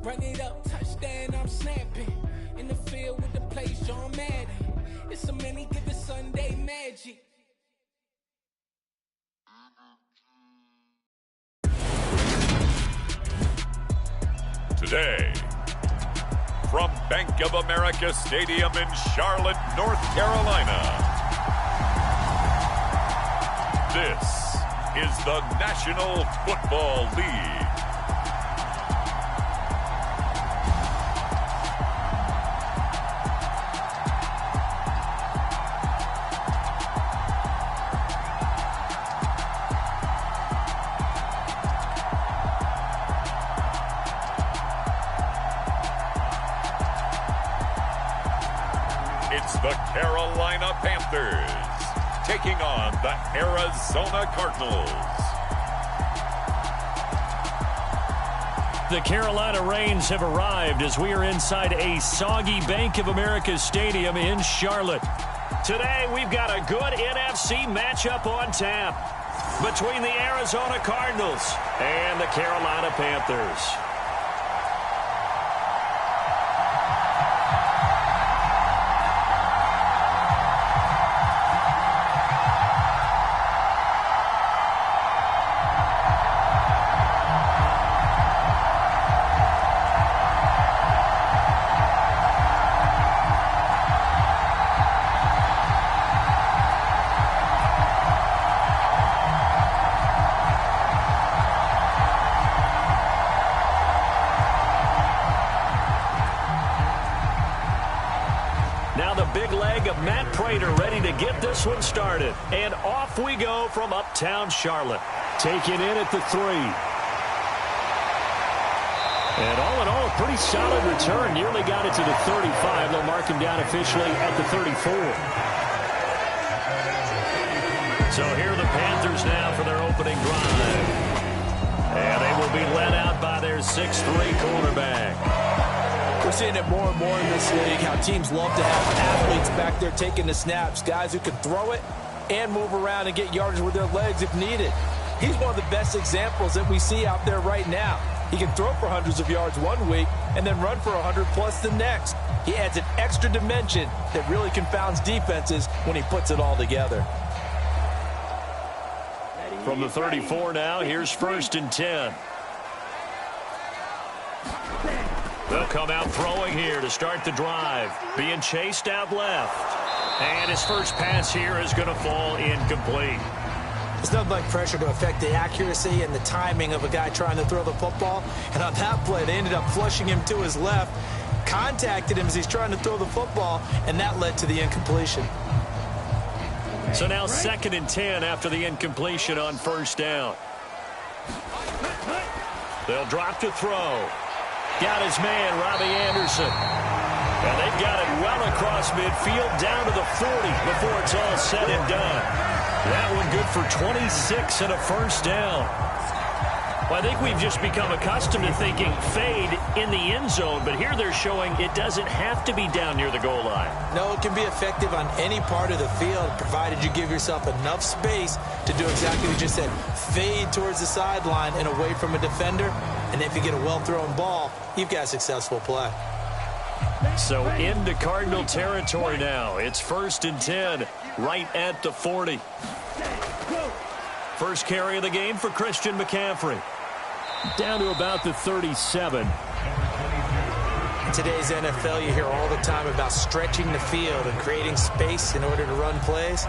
Run it up, touchdown, I'm snapping. In the field with the play, Sean Madden. It's so many, give it Sunday magic. Today, from Bank of America Stadium in Charlotte, North Carolina, this is the National Football League. It's the Carolina Panthers taking on the Arizona Cardinals. The Carolina Rains have arrived as we are inside a soggy Bank of America Stadium in Charlotte. Today, we've got a good NFC matchup on tap between the Arizona Cardinals and the Carolina Panthers. Ready to get this one started. And off we go from uptown Charlotte. Taking in at the 3. And all in all, a pretty solid return. Nearly got it to the 35. They'll mark him down officially at the 34. So here are the Panthers now for their opening drive. And they will be led out by their 6'3 quarterback. We're seeing it more and more in this league, how teams love to have athletes back there taking the snaps, guys who can throw it and move around and get yardage with their legs if needed. He's one of the best examples that we see out there right now. He can throw for hundreds of yards one week and then run for 100+ the next. He adds an extra dimension that really confounds defenses when he puts it all together. From the 34 now, here's 1st and 10. They'll come out throwing here to start the drive. Being chased out left. And his first pass here is going to fall incomplete. There's nothing like pressure to affect the accuracy and the timing of a guy trying to throw the football. And on that play, they ended up flushing him to his left, contacted him as he's trying to throw the football, and that led to the incompletion. So now 2nd and 10 after the incompletion on 1st down. They'll drop to throw. Got his man, Robbie Anderson. And they've got it well across midfield down to the 40 before it's all said and done. That one good for 26 and a 1st down. Well, I think we've just become accustomed to thinking fade in the end zone, but here they're showing it doesn't have to be down near the goal line. No, it can be effective on any part of the field, provided you give yourself enough space to do exactly what you just said. Fade towards the sideline and away from a defender, and if you get a well-thrown ball, you've got a successful play. So into Cardinal territory now. It's 1st and 10, right at the 40. First carry of the game for Christian McCaffrey. Down to about the 37. In today's NFL, you hear all the time about stretching the field and creating space in order to run plays.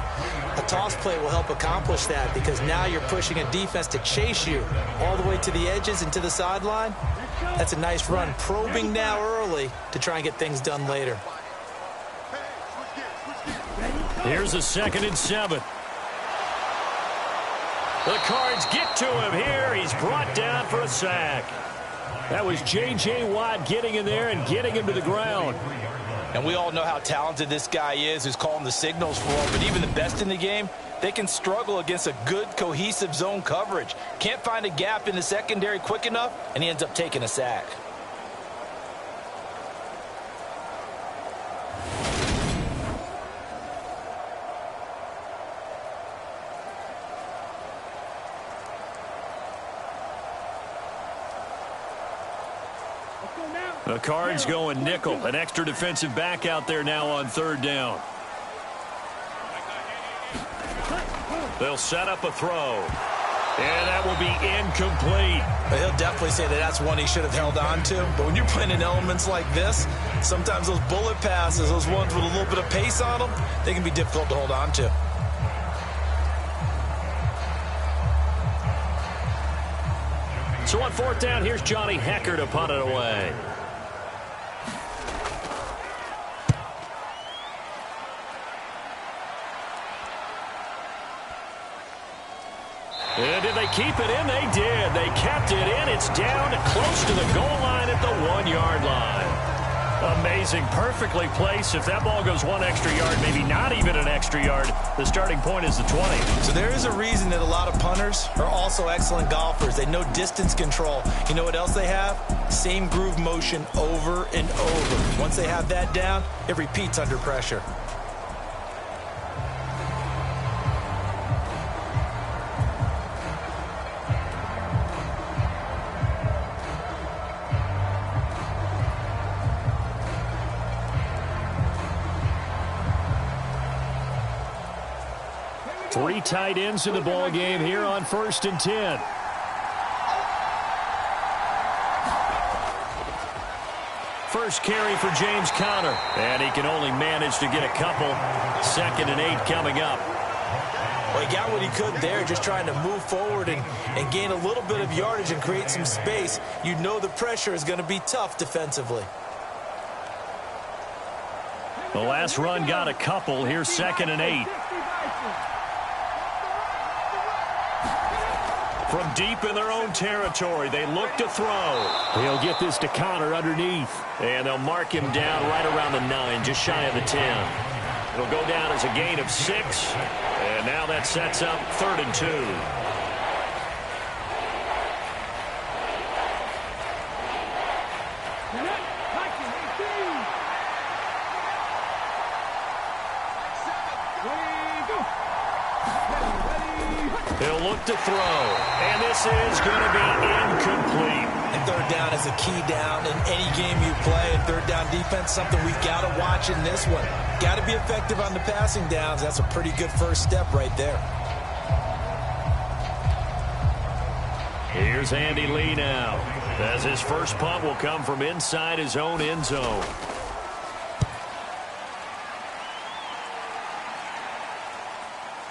A toss play will help accomplish that because now you're pushing a defense to chase you all the way to the edges and to the sideline. That's a nice run, probing now early to try and get things done later. Here's a 2nd and 7. The Cards get to him here. He's brought down for a sack. That was J.J. Watt getting in there and getting him to the ground. And we all know how talented this guy is who's calling the signals for him. But even the best in the game, they can struggle against a good, cohesive zone coverage. Can't find a gap in the secondary quick enough, and he ends up taking a sack. The Cards going nickel. An extra defensive back out there now on third down. They'll set up a throw. And that will be incomplete. He'll definitely say that that's one he should have held on to. But when you're playing in elements like this, sometimes those bullet passes, those ones with a little bit of pace on them, they can be difficult to hold on to. So on fourth down, here's Johnny Hecker to punt it away. And did they keep it in? They did. They kept it in. It's down close to the goal line at the 1-yard line. Amazing. Perfectly placed. If that ball goes one extra yard, maybe not even an extra yard, the starting point is the 20. So there is a reason that a lot of punters are also excellent golfers. They know distance control. You know what else they have? Same groove motion over and over. Once they have that down, it repeats under pressure. Three tight ends in the ball game here on 1st and 10. First carry for James Conner, and he can only manage to get a couple. 2nd and 8 coming up. Well, he got what he could there, just trying to move forward and gain a little bit of yardage and create some space. You know the pressure is going to be tough defensively. The last run got a couple. Here's 2nd and 8. From deep in their own territory, they look to throw. He'll get this to Conner underneath. And they'll mark him down right around the 9, just shy of the 10. It'll go down as a gain of 6. And now that sets up 3rd and 2. He'll look to throw, and this is going to be incomplete. And third down is a key down in any game you play. And third down defense, something we got to watch in this one. Got to be effective on the passing downs. That's a pretty good first step right there. Here's Andy Lee now, as his first punt will come from inside his own end zone.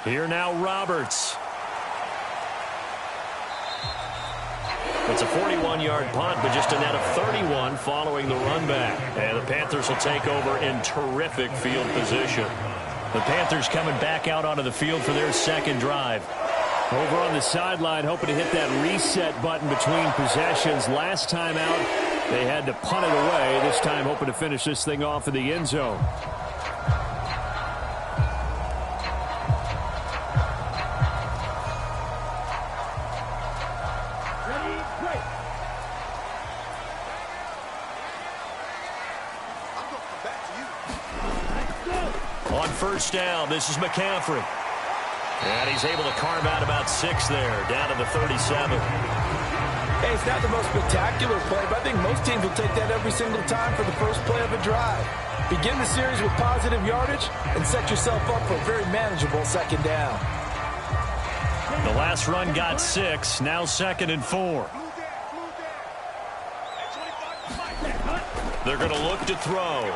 Here now, Roberts. It's a 41-yard punt, but just a net of 31 following the run back. And the Panthers will take over in terrific field position. The Panthers coming back out onto the field for their second drive. Over on the sideline, hoping to hit that reset button between possessions. Last time out, they had to punt it away. This time, hoping to finish this thing off in the end zone. On first down, this is McCaffrey. And he's able to carve out about 6 there, down to the 37. Hey, it's not the most spectacular play, but I think most teams will take that every single time for the first play of a drive. Begin the series with positive yardage and set yourself up for a very manageable second down. The last run got 6, now 2nd and 4. They're going to look to throw.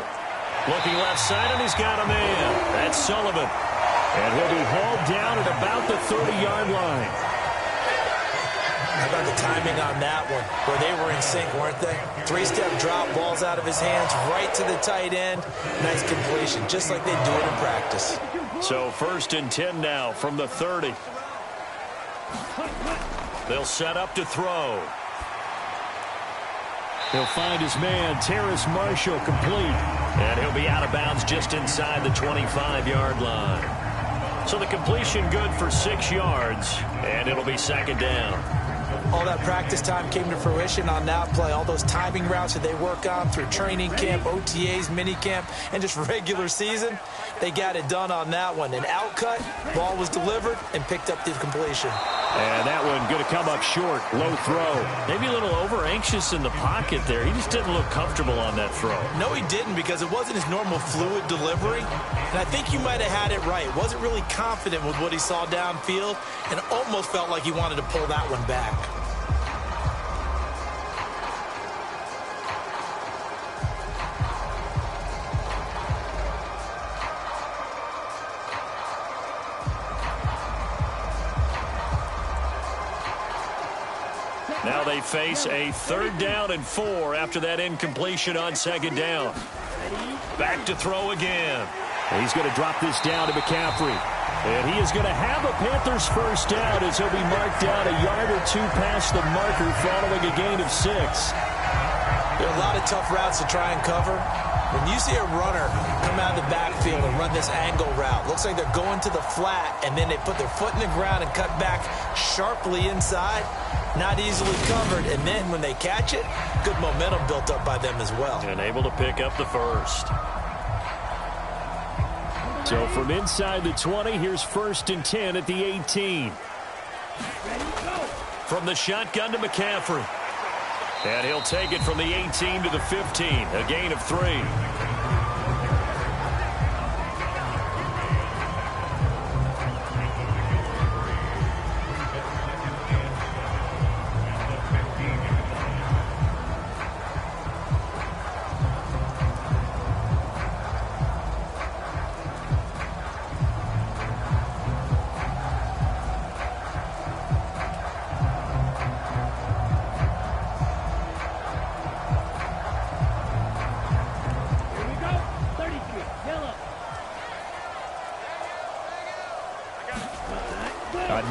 Looking left side, and he's got a man. That's Sullivan. And he'll be hauled down at about the 30-yard line. How about the timing on that one? Where they were in sync, weren't they? 3-step drop, balls out of his hands, right to the tight end. Nice completion, just like they do it in practice. So 1st and 10 now from the 30. They'll set up to throw. He'll find his man, Terrace Marshall, complete. And he'll be out of bounds just inside the 25-yard line. So the completion good for 6 yards, and it'll be 2nd down. All that practice time came to fruition on that play. All those timing routes that they work on through training camp, OTAs, minicamp, and just regular season, they got it done on that one. An outcut, ball was delivered, and picked up the completion. And that one going to come up short. Low throw. Maybe a little over-anxious in the pocket there. He just didn't look comfortable on that throw. No, he didn't, because it wasn't his normal fluid delivery. And I think you might have had it right. Wasn't really confident with what he saw downfield and almost felt like he wanted to pull that one back. Now they face a 3rd down and 4 after that incompletion on 2nd down. Back to throw again. And he's going to drop this down to McCaffrey. And he is going to have a Panthers 1st down as he'll be marked down a yard or 2 past the marker following a gain of 6. There are a lot of tough routes to try and cover. When you see a runner come out of the backfield and run this angle route, looks like they're going to the flat, and then they put their foot in the ground and cut back sharply inside. Not easily covered, and then when they catch it, good momentum built up by them as well. And able to pick up the 1st. So from inside the 20, here's 1st and 10 at the 18. From the shotgun to McCaffrey. And he'll take it from the 18 to the 15, a gain of 3.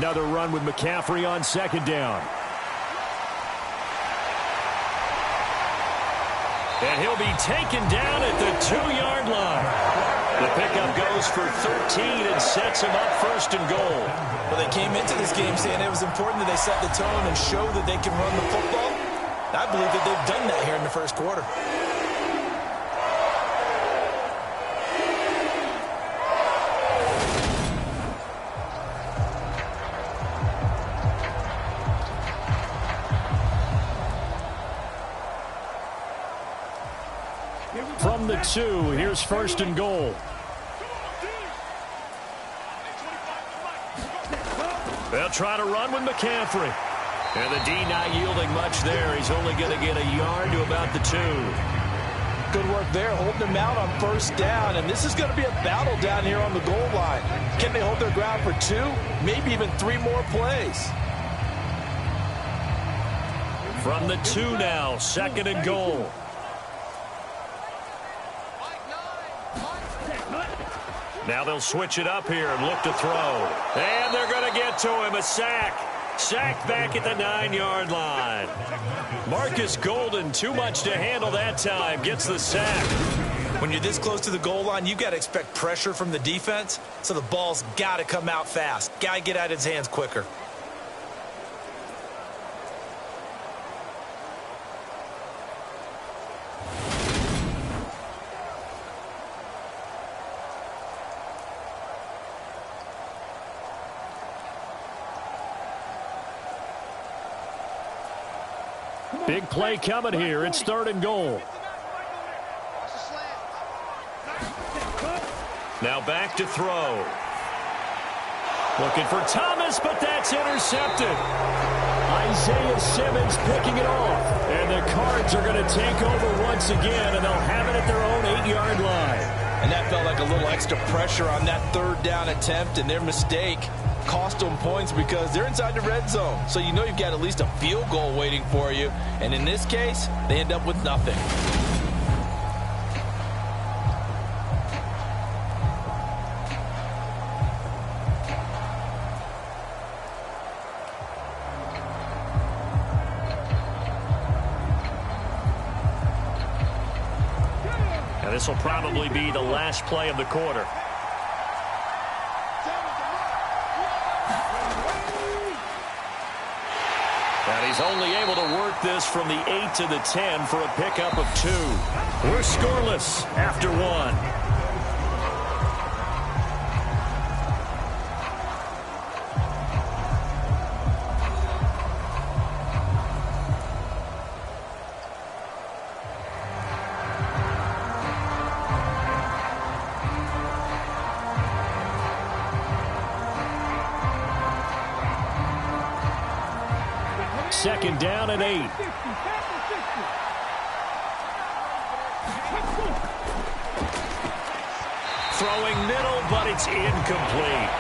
Another run with McCaffrey on 2nd down. And he'll be taken down at the 2-yard line. The pickup goes for 13 and sets him up 1st and goal. Well, they came into this game saying it was important that they set the tone and show that they can run the football. I believe that they've done that here in the 1st quarter. From the 2, here's 1st and goal. They'll try to run with McCaffrey. And the D not yielding much there. He's only going to get a yard to about the 2. Good work there, holding them out on 1st down. And this is going to be a battle down here on the goal line. Can they hold their ground for 2, maybe even 3 more plays? From the 2 now, 2nd and goal. Now they'll switch it up here and look to throw. And they're going to get to him. A sack. Sacked back at the 9-yard line. Marcus Golden, too much to handle that time. Gets the sack. When you're this close to the goal line, you've got to expect pressure from the defense. So the ball's got to come out fast. Got to get out of his hands quicker. Big play coming here. It's 3rd and goal. Now back to throw. Looking for Thomas, but that's intercepted. Isaiah Simmons picking it off. And the Cards are going to take over once again, and they'll have it at their own 8-yard line. And that felt like a little extra pressure on that 3rd down attempt, and their mistake cost them points because they're inside the red zone. So you know you've got at least a field goal waiting for you. And in this case, they end up with nothing. And this will probably be the last play of the quarter. And he's only able to work this from the 8 to the 10 for a pickup of 2. We're scoreless after 1. 2nd down and 8. Throwing middle, but it's incomplete.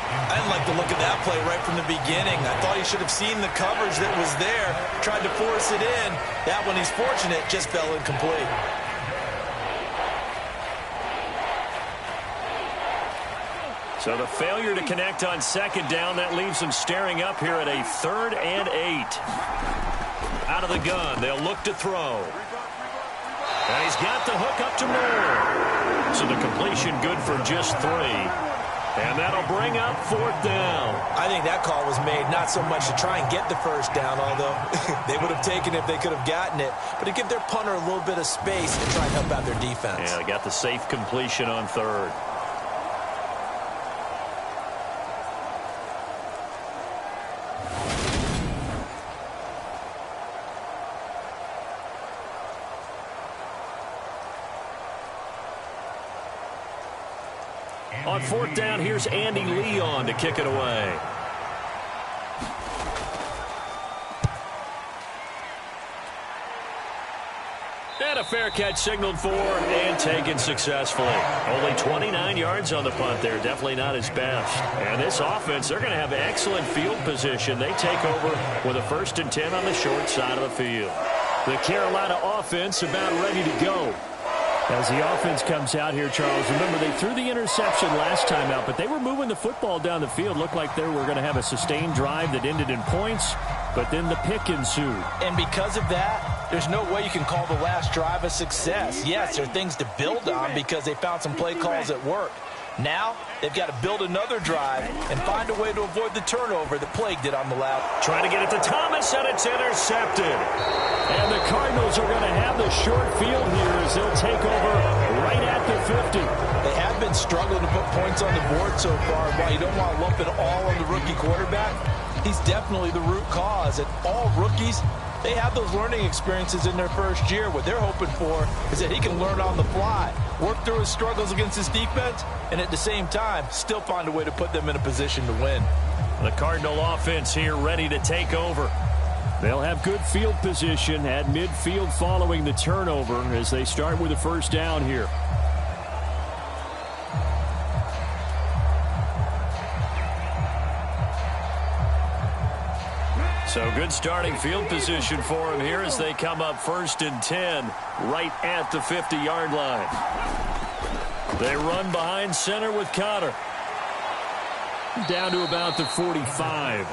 I didn't like the look of that play right from the beginning. I thought he should have seen the coverage that was there, tried to force it in. That one, he's fortunate, just fell incomplete. So the failure to connect on 2nd down, that leaves them staring up here at a 3rd and 8. Out of the gun, they'll look to throw. And he's got the hook up to Moore. So the completion good for just 3. And that'll bring up 4th down. I think that call was made not so much to try and get the 1st down, although they would have taken it if they could have gotten it, but to give their punter a little bit of space and try and help out their defense. Yeah, they got the safe completion on 3rd. On 4th down, here's Andy Leon to kick it away. And a fair catch signaled for and taken successfully. Only 29 yards on the punt there. Definitely not his best. And this offense, they're going to have excellent field position. They take over with a 1st and 10 on the short side of the field. The Carolina offense about ready to go. As the offense comes out here, Charles, remember they threw the interception last time out, but they were moving the football down the field. Looked like they were going to have a sustained drive that ended in points, but then the pick ensued. And because of that, there's no way you can call the last drive a success. Yes, there are things to build on because they found some play calls that work. Now, they've got to build another drive and find a way to avoid the turnover that plagued it on the lap. Trying to get it to Thomas, and it's intercepted. And the Cardinals are going to have the short field here as they'll take over right at the 50. They have been struggling to put points on the board so far. While you don't want to lump it all on the rookie quarterback, he's definitely the root cause. And all rookies, they have those learning experiences in their first year. What they're hoping for is that he can learn on the fly, work through his struggles against his defense, and at the same time, still find a way to put them in a position to win. The Cardinal offense here ready to take over. They'll have good field position at midfield following the turnover as they start with a 1st down here. So good starting field position for them here as they come up 1st and 10 right at the 50-yard line. They run behind center with Connor. Down to about the 45.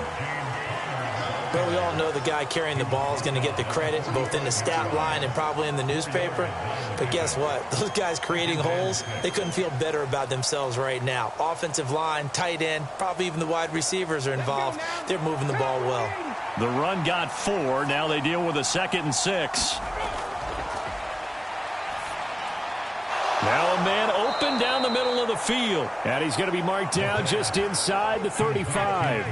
But we all know the guy carrying the ball is going to get the credit both in the stat line and probably in the newspaper. But guess what? Those guys creating holes, they couldn't feel better about themselves right now. Offensive line, tight end, probably even the wide receivers are involved. They're moving the ball well. The run got 4. Now they deal with a 2nd and 6. Now a man open down the middle of the field. And he's going to be marked down just inside the 35.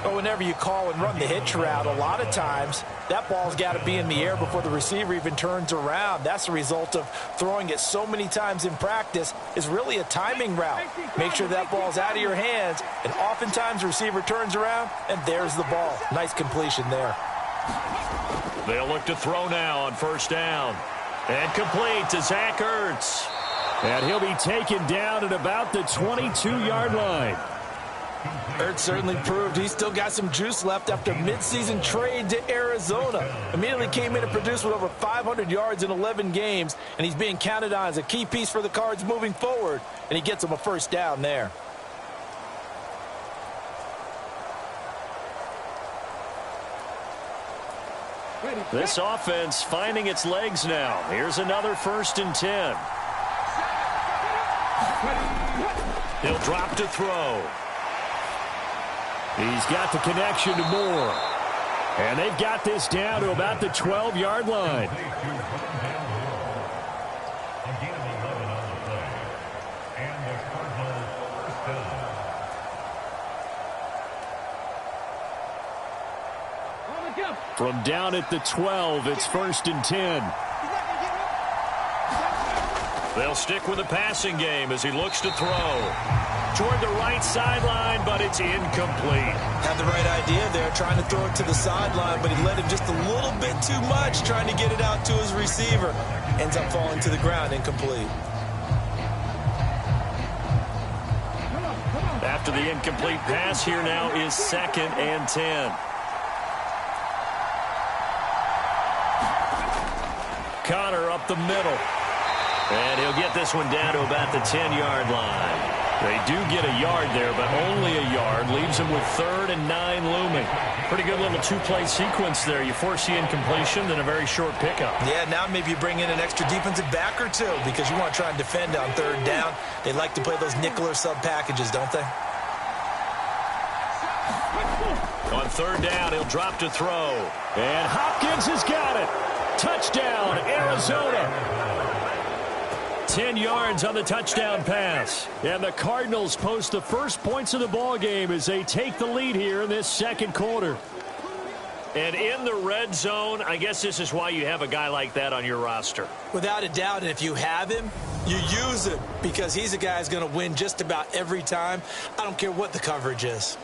But whenever you call and run the hitch route, a lot of times that ball's got to be in the air before the receiver even turns around. That's the result of throwing it so many times in practice. Is really a timing route. Make sure that ball's out of your hands, and oftentimes the receiver turns around, and there's the ball. Nice completion there. They'll look to throw now on 1st down. And complete to Zach Ertz. And he'll be taken down at about the 22-yard line. Ertz certainly proved he's still got some juice left after midseason trade to Arizona. Immediately came in and produced with over 500 yards in 11 games, and he's being counted on as a key piece for the Cards moving forward, and he gets them a 1st down there. This offense finding its legs now. Here's another 1st and 10. He'll drop to throw. He's got the connection to Moore. And they've got this down to about the 12-yard line. From down at the 12, it's 1st and 10. They'll stick with the passing game as he looks to throw. Toward the right sideline, but it's incomplete. Had the right idea there, trying to throw it to the sideline, but he let him just a little bit too much, trying to get it out to his receiver. Ends up falling to the ground, incomplete. After the incomplete pass, here now is 2nd and 10. Connor up the middle. And he'll get this one down to about the 10-yard line. They do get a yard there, but only a yard. Leaves them with 3rd and 9 looming. Pretty good little two-play sequence there. You force the incompletion, then a very short pickup. Yeah, now maybe you bring in an extra defensive back or two because you want to try and defend on 3rd down. They like to play those nickel or sub packages, don't they? On 3rd down, he'll drop to throw. And Hopkins has got it. Touchdown, Arizona. 10 yards on the touchdown pass. And the Cardinals post the first points of the ball game as they take the lead here in this 2nd quarter. And in the red zone, I guess this is why you have a guy like that on your roster. Without a doubt, and if you have him, you use him because he's a guy who's going to win just about every time. I don't care what the coverage is.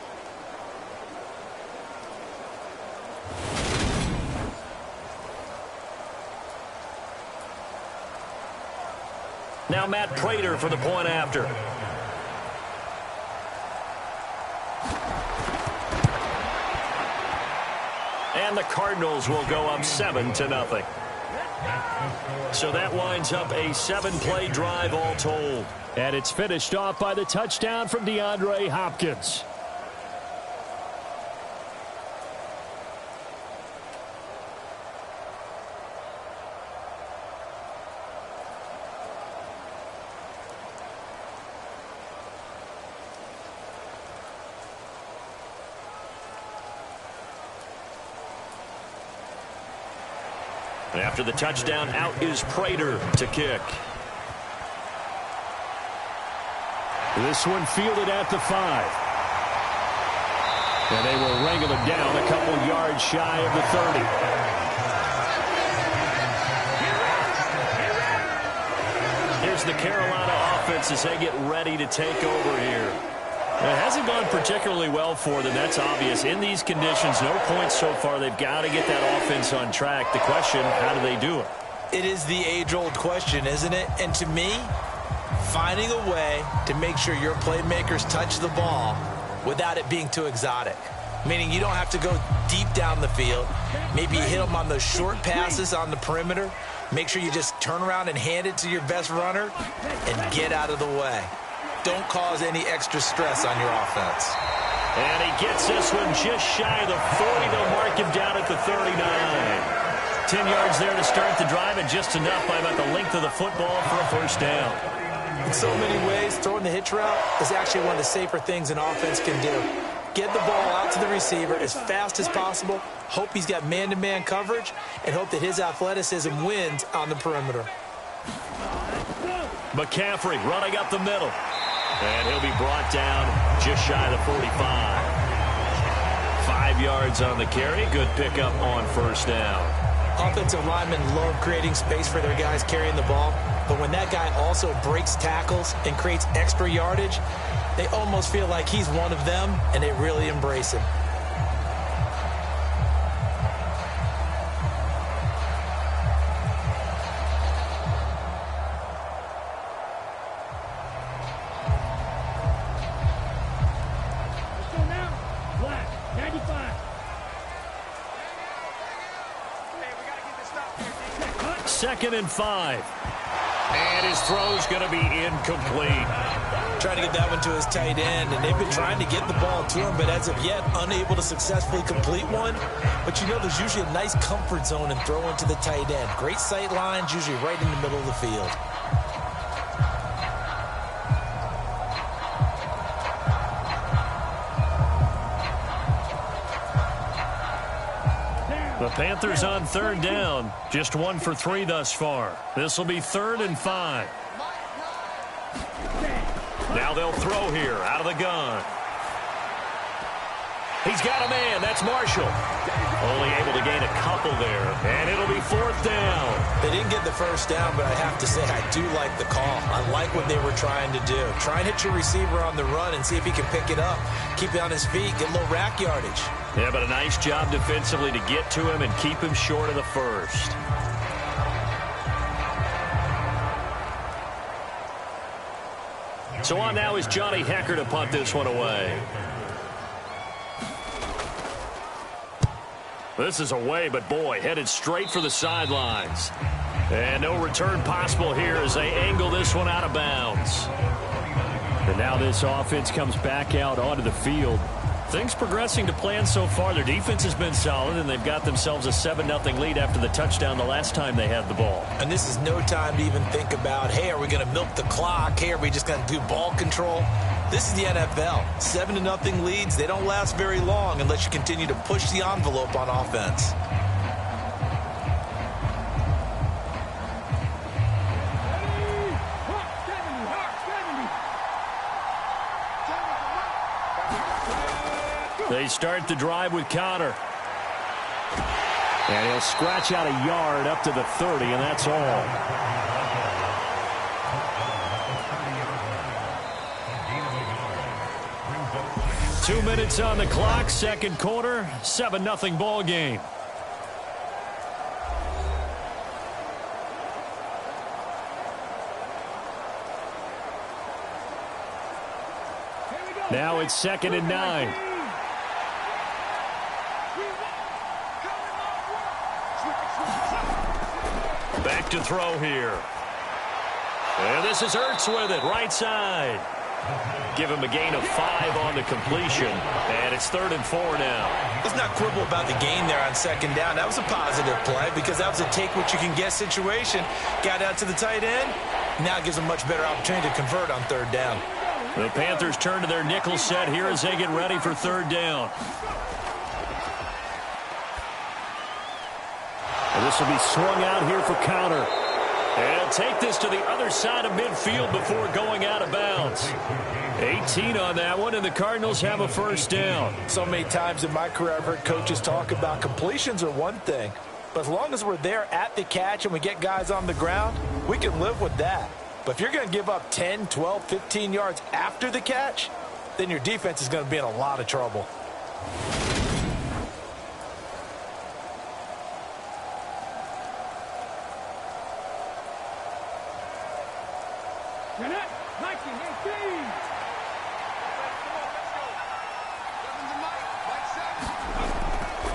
Now Matt Prater for the point after. And the Cardinals will go up 7-0. So that winds up a 7-play drive all told. And it's finished off by the touchdown from DeAndre Hopkins. After the touchdown, out is Prater to kick. This one fielded at the 5. And they will wrangle it down a couple yards shy of the 30. Here's the Carolina offense as they get ready to take over here. It hasn't gone particularly well for them. That's obvious. In these conditions, no points so far. They've got to get that offense on track. The question, how do they do it? It is the age-old question, isn't it? And to me, finding a way to make sure your playmakers touch the ball without it being too exotic. Meaning you don't have to go deep down the field. Maybe you hit them on those short passes on the perimeter. Make sure you just turn around and hand it to your best runner and get out of the way. Don't cause any extra stress on your offense. And he gets this one just shy of the 40. They'll mark him down at the 39. 10 yards there to start the drive, and just enough by about the length of the football for a first down. In so many ways, throwing the hitch route is actually one of the safer things an offense can do. Get the ball out to the receiver as fast as possible, hope he's got man-to-man coverage, and hope that his athleticism wins on the perimeter. McCaffrey running up the middle. And he'll be brought down just shy of the 45. 5 yards on the carry. Good pickup on first down. Offensive linemen love creating space for their guys carrying the ball. But when that guy also breaks tackles and creates extra yardage, they almost feel like he's one of them, and they really embrace him. Second and 5. And his throw's going to be incomplete. Trying to get that one to his tight end, and they've been trying to get the ball to him, but as of yet, unable to successfully complete one. But you know there's usually a nice comfort zone in throwing to the tight end. Great sight lines, usually right in the middle of the field. The Panthers on third down. Just 1 for 3 thus far. This will be 3rd and 5. Now they'll throw here out of the gun. He's got a man. That's Marshall. Only able to gain a couple there, and it'll be 4th down. They didn't get the first down, but I have to say I do like the call. I like what they were trying to do. Try and hit your receiver on the run and see if he can pick it up. Keep it on his feet, get a little rack yardage. Yeah, but a nice job defensively to get to him and keep him short of the first. So on now is Johnny Hecker to punt this one away. This is away, but boy, headed straight for the sidelines. And no return possible here as they angle this one out of bounds. And now this offense comes back out onto the field. Things progressing to plan so far. Their defense has been solid, and they've got themselves a 7-0 lead after the touchdown the last time they had the ball. And this is no time to even think about, hey, are we going to milk the clock? Hey, are we just going to do ball control? This is the NFL. 7-0 leads, they don't last very long unless you continue to push the envelope on offense. They start the drive with Connor. And he'll scratch out a yard up to the 30, and that's all. Two minutes on the clock, second quarter, 7-0 ball game. Now it's 2nd and 9. Back to throw here. And this is Ertz with it, right side. Give him a gain of 5 on the completion. And it's 3rd and 4 now. Let's not quibble about the gain there on 2nd down. That was a positive play because that was a take-what-you-can-get situation. Got out to the tight end. Now it gives them a much better opportunity to convert on 3rd down. The Panthers turn to their nickel set here as they get ready for 3rd down. And this will be swung out here for Connor. And take this to the other side of midfield before going out of bounds. 18 on that one, and the Cardinals have a 1st down. So many times in my career I've heard coaches talk about completions are one thing, but as long as we're there at the catch and we get guys on the ground, we can live with that. But if you're going to give up 10, 12, 15 yards after the catch, then your defense is going to be in a lot of trouble.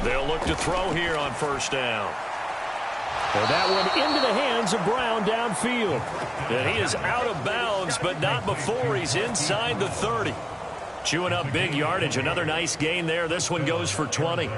They'll look to throw here on 1st down. And that one into the hands of Brown downfield. And he is out of bounds, but not before he's inside the 30. Chewing up big yardage. Another nice gain there. This one goes for 20.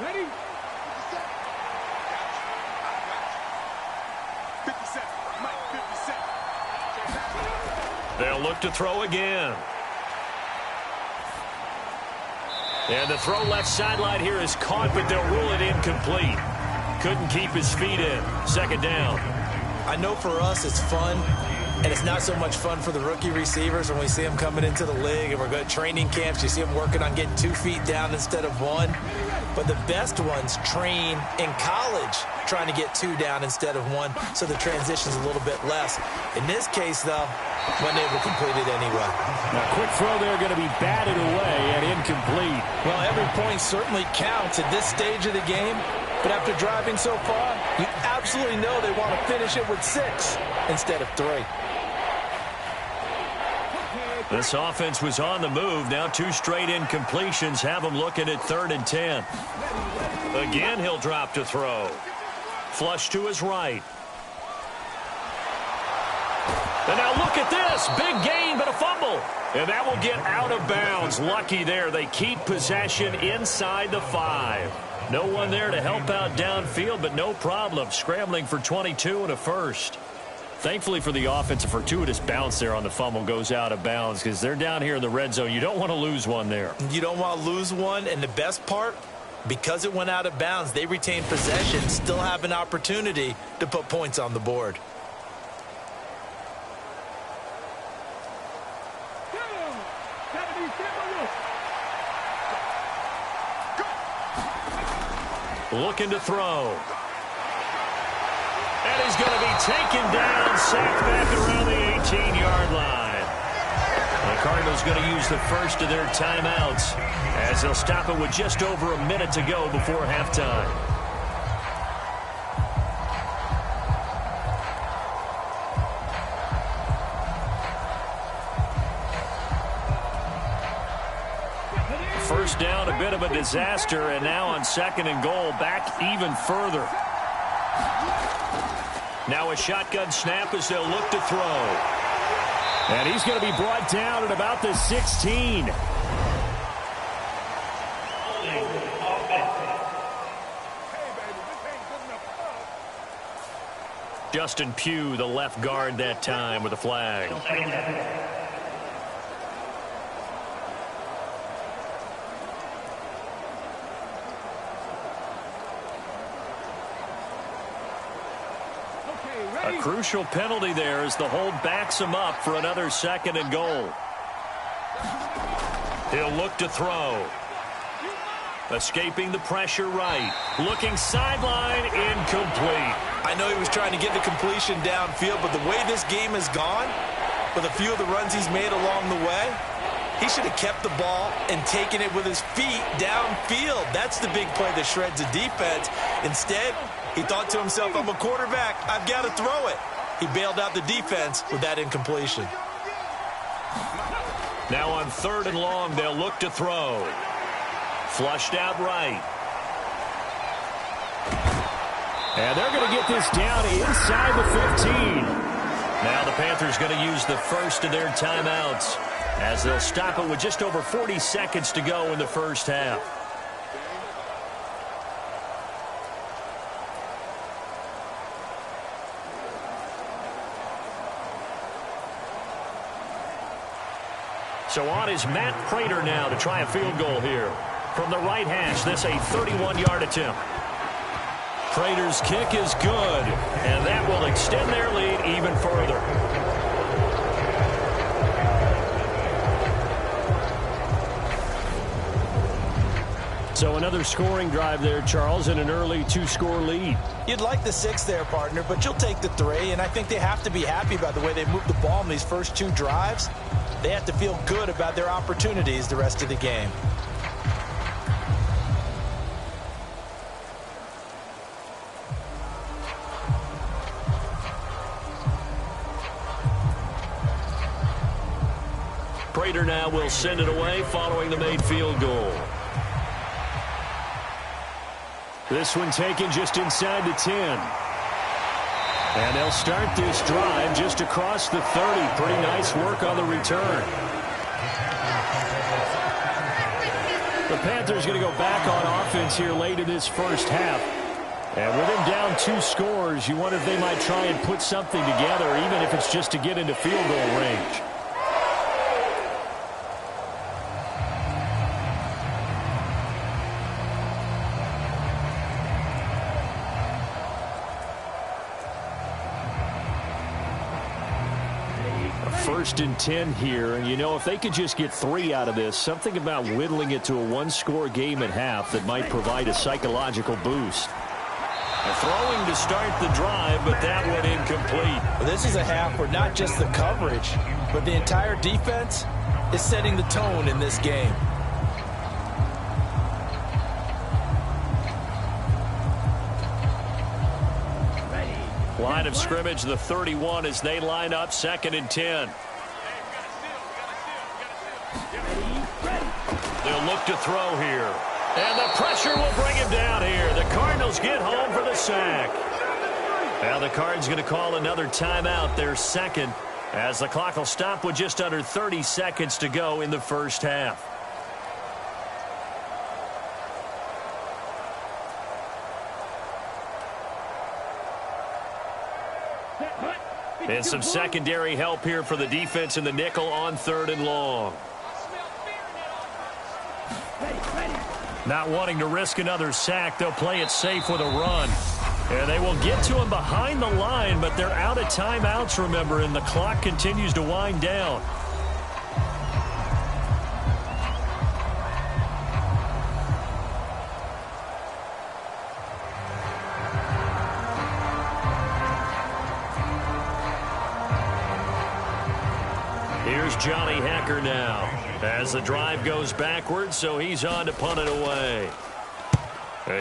Ready? 50 cents. Mike, 50 cents. They'll look to throw again. And the throw left sideline here is caught, but they'll rule it incomplete. Couldn't keep his feet in. 2nd down. I know for us it's fun, and it's not so much fun for the rookie receivers when we see them coming into the league and we're going to training camps. You see them working on getting 2 feet down instead of 1. But the best ones train in college trying to get 2 down instead of 1, so the transition's a little bit less. In this case, though, wasn't able to complete it anyway. Now, quick throw there going to be batted away and incomplete. Well, every point certainly counts at this stage of the game. But after driving so far, you absolutely know they want to finish it with 6 instead of 3. This offense was on the move. Now 2 straight incompletions have them looking at 3rd and 10. Again, he'll drop to throw. Flush to his right. And now look at this. pass. Big gain, but a fumble. And that will get out of bounds. Lucky there. They keep possession inside the 5. No one there to help out downfield, but no problem. Scrambling for 22 and a first. Thankfully for the offense, a fortuitous bounce there on the fumble goes out of bounds because they're down here in the red zone. You don't want to lose one there. You don't want to lose one, and the best part, because it went out of bounds, they retain possession, still have an opportunity to put points on the board. Looking to throw. And he's going to be taken down, sacked back around the 18-yard line. The Cardinals going to use the first of their timeouts as they'll stop it with just over a minute to go before halftime. First down, a bit of a disaster, and now on 2nd and goal, back even further. Now a shotgun snap as they'll look to throw. And he's going to be brought down at about the 16. Justin Pugh, the left guard that time with a flag. A crucial penalty there as the hold backs him up for another 2nd and goal. He'll look to throw. Escaping the pressure right. Looking sideline, incomplete. I know he was trying to get the completion downfield, but the way this game has gone, with a few of the runs he's made along the way, he should have kept the ball and taken it with his feet downfield. That's the big play that shreds the defense. Instead, he thought to himself, I'm a quarterback. I've got to throw it. He bailed out the defense with that incompletion. Now on 3rd and long, they'll look to throw. Flushed out right. And they're going to get this down inside the 15. Now the Panthers going to use the first of their timeouts as they'll stop it with just over 40 seconds to go in the first half. So on is Matt Prater now to try a field goal here. From the right hash, this a 31-yard attempt. Prater's kick is good, and that will extend their lead even further. So another scoring drive there, Charles, and an early 2-score lead. You'd like the 6 there, partner, but you'll take the 3, and I think they have to be happy about the way they moved the ball in these first 2 drives. They have to feel good about their opportunities the rest of the game. Prater now will send it away following the made field goal. This one taken just inside the 10. And they'll start this drive just across the 30. Pretty nice work on the return. The Panthers going to go back on offense here late in this first half. And with them down 2 scores, you wonder if they might try and put something together, even if it's just to get into field goal range. First and 10 here, and you know, if they could just get 3 out of this, something about whittling it to a 1-score game at half that might provide a psychological boost. Throwing to start the drive, but that one incomplete. Well, this is a half where not just the coverage, but the entire defense is setting the tone in this game. Line of scrimmage, the 31, as they line up 2nd and 10. They'll look to throw here. And the pressure will bring him down here. The Cardinals get home for the sack. Now the Cards going to call another timeout, their 2nd, as the clock will stop with just under 30 seconds to go in the first half. And some secondary help here for the defense in the nickel on 3rd and long. Not wanting to risk another sack, they'll play it safe with a run. And they will get to him behind the line, but they're out of timeouts, remember, and the clock continues to wind down. Here's Johnny Hecker now as the drive goes backwards, so he's on to punt it away.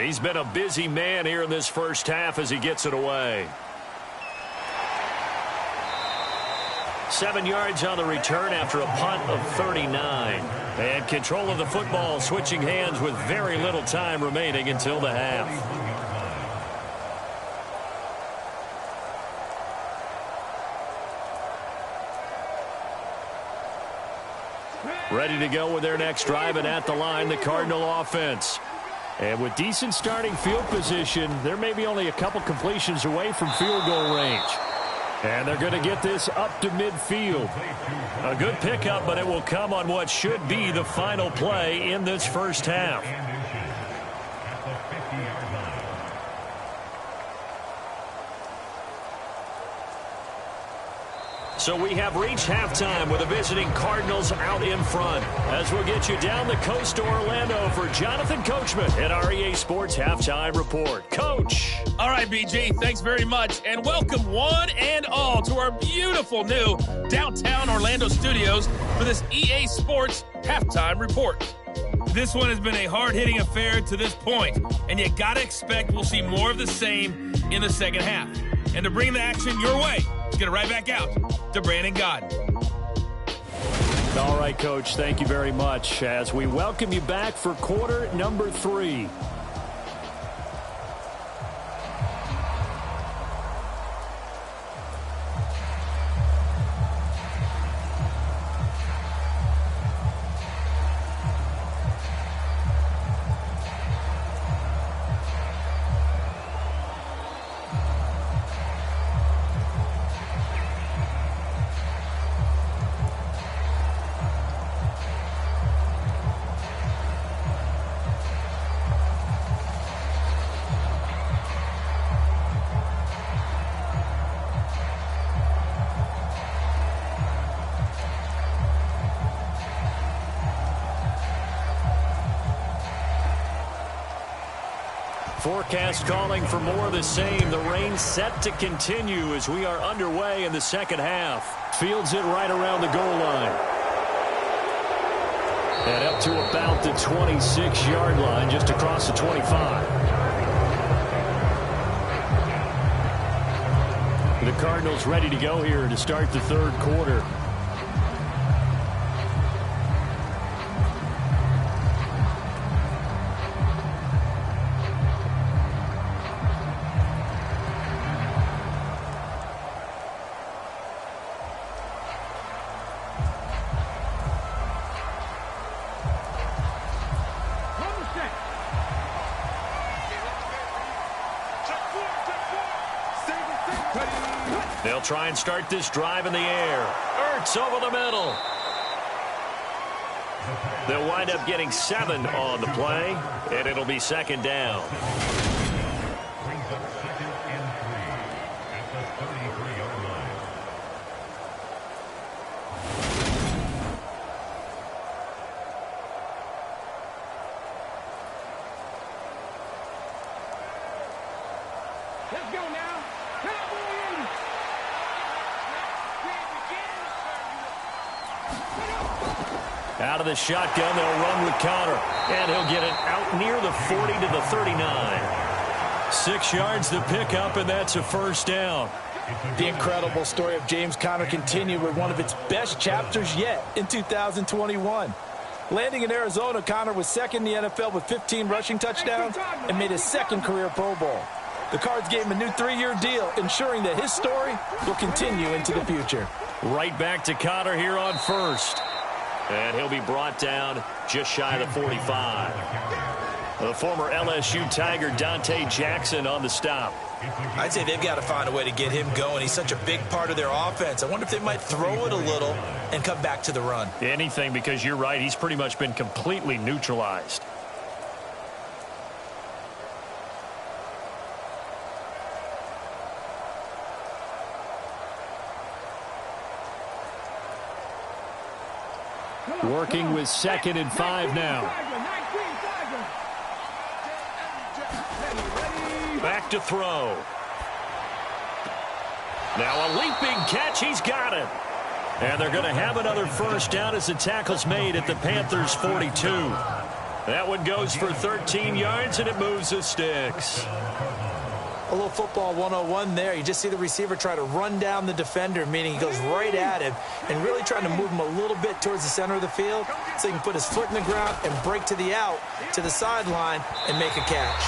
He's been a busy man here in this first half as he gets it away. 7 yards on the return after a punt of 39. And control of the football switching hands with very little time remaining until the half. Ready to go with their next drive, and at the line, the Cardinal offense. And with decent starting field position, they're maybe only a couple completions away from field goal range. And they're going to get this up to midfield. A good pickup, but it will come on what should be the final play in this first half. So we have reached halftime with the visiting Cardinals out in front. As we'll get you down the coast to Orlando for Jonathan Coachman at our EA Sports Halftime Report. Coach. All right, BG, thanks very much. And welcome one and all to our beautiful new downtown Orlando studios for this EA Sports Halftime Report. This one has been a hard-hitting affair to this point, and you got to expect we'll see more of the same in the second half. And to bring the action your way, let's get it right back out to Brandon Godden. All right, Coach, thank you very much as we welcome you back for quarter number 3. Forecast calling for more of the same. The rain set to continue as we are underway in the second half. Fields it right around the goal line. And up to about the 26-yard line, just across the 25. The Cardinals ready to go here to start the third quarter. They'll try and start this drive in the air. Ertz over the middle. They'll wind up getting 7 on the play, and it'll be second down. Let's go now. Out of the shotgun, they'll run with Conner. And he'll get it out near the 40 to the 39. 6 yards to pick up, and that's a first down. The incredible story of James Conner continued with one of its best chapters yet in 2021. Landing in Arizona, Conner was second in the NFL with 15 rushing touchdowns and made his second career Pro Bowl. The Cards gave him a new 3-year deal, ensuring that his story will continue into the future. Right back to Connor here on first. And he'll be brought down just shy of the 45. The former LSU Tiger Dante Jackson on the stop. I'd say they've got to find a way to get him going. He's such a big part of their offense. I wonder if they might throw it a little and come back to the run. Anything, because you're right. He's pretty much been completely neutralized. Working with 2nd and 5 now. Back to throw. Now a leaping catch. He's got it. And they're going to have another first down as the tackle's made at the Panthers' 42. That one goes for 13 yards, and it moves the sticks. A little football 101 there. You just see the receiver try to run down the defender, meaning he goes right at him and really trying to move him a little bit towards the center of the field so he can put his foot in the ground and break to the out, to the sideline, and make a catch.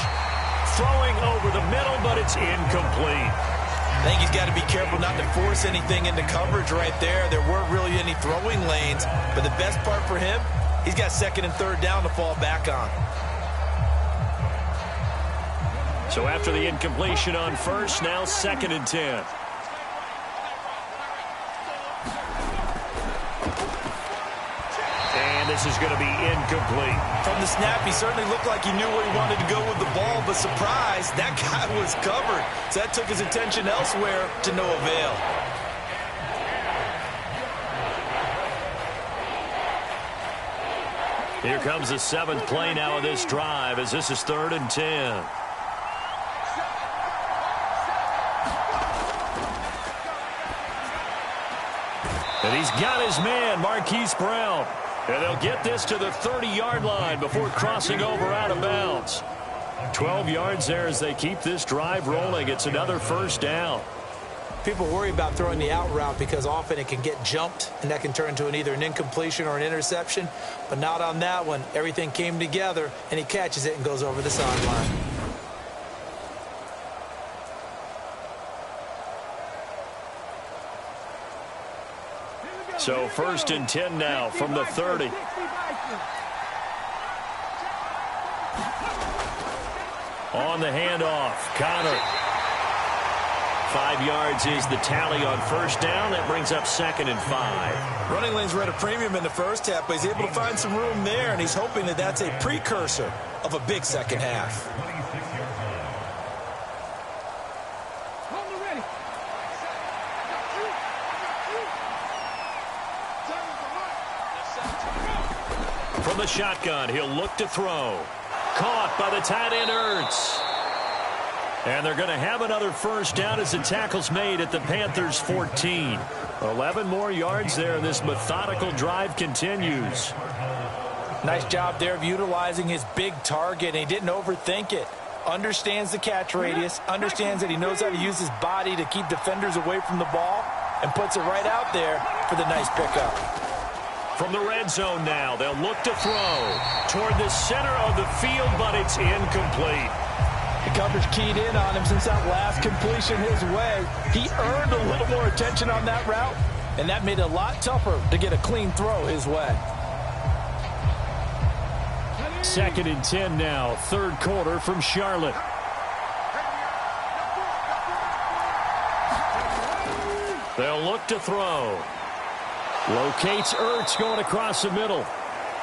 Throwing over the middle, but it's incomplete. I think he's got to be careful not to force anything into coverage right there. There weren't really any throwing lanes, but the best part for him, he's got 2nd and 3rd down to fall back on. So after the incompletion on first, now 2nd and 10. And this is going to be incomplete. From the snap, he certainly looked like he knew where he wanted to go with the ball, but surprise, that guy was covered. So that took his attention elsewhere to no avail. Here comes the 7th play now of this drive as this is 3rd and 10. And he's got his man, Marquise Brown. And they'll get this to the 30-yard line before crossing over out of bounds. 12 yards there as they keep this drive rolling. It's another first down. People worry about throwing the out route because often it can get jumped, and that can turn into either an incompletion or an interception. But not on that one. Everything came together, and he catches it and goes over the sideline. So 1st and 10 now from the 30. On the handoff, Connor. 5 yards is the tally on first down. That brings up 2nd and 5. Running lanes were at a premium in the first half, but he's able to find some room there, and he's hoping that that's a precursor of a big second half. From the shotgun, he'll look to throw. Caught by the tight end, Ertz. And they're going to have another first down as the tackle's made at the Panthers' 14. 11 more yards there. This methodical drive continues. Nice job there of utilizing his big target, and he didn't overthink it. Understands the catch radius, understands that he knows how to use his body to keep defenders away from the ball, and puts it right out there for the nice pickup. From the red zone now, they'll look to throw toward the center of the field, but it's incomplete. The coverage keyed in on him since that last completion his way. He earned a little more attention on that route, and that made it a lot tougher to get a clean throw his way. 2nd and 10 now, 3rd quarter from Charlotte. They'll look to throw. Locates Ertz going across the middle.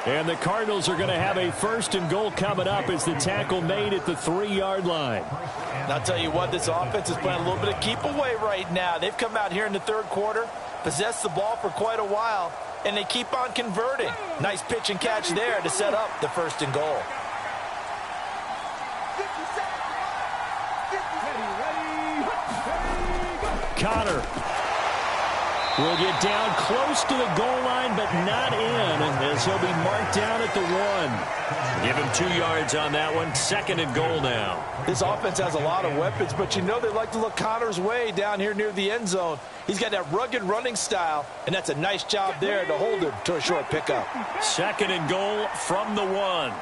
And the Cardinals are going to have a 1st and goal coming up as the tackle made at the 3-yard line. And I'll tell you what, this offense is playing a little bit of keep away right now. They've come out here in the 3rd quarter, possessed the ball for quite a while, and they keep on converting. Nice pitch and catch there to set up the 1st and goal. Connor will get down close to the goal line, but not in, as he'll be marked down at the 1. Give him 2 yards on that one. 2nd and goal now. This offense has a lot of weapons, but you know they like to look Connor's way down here near the end zone. He's got that rugged running style, and that's a nice job there to hold him to a short pickup. 2nd and goal from the 1.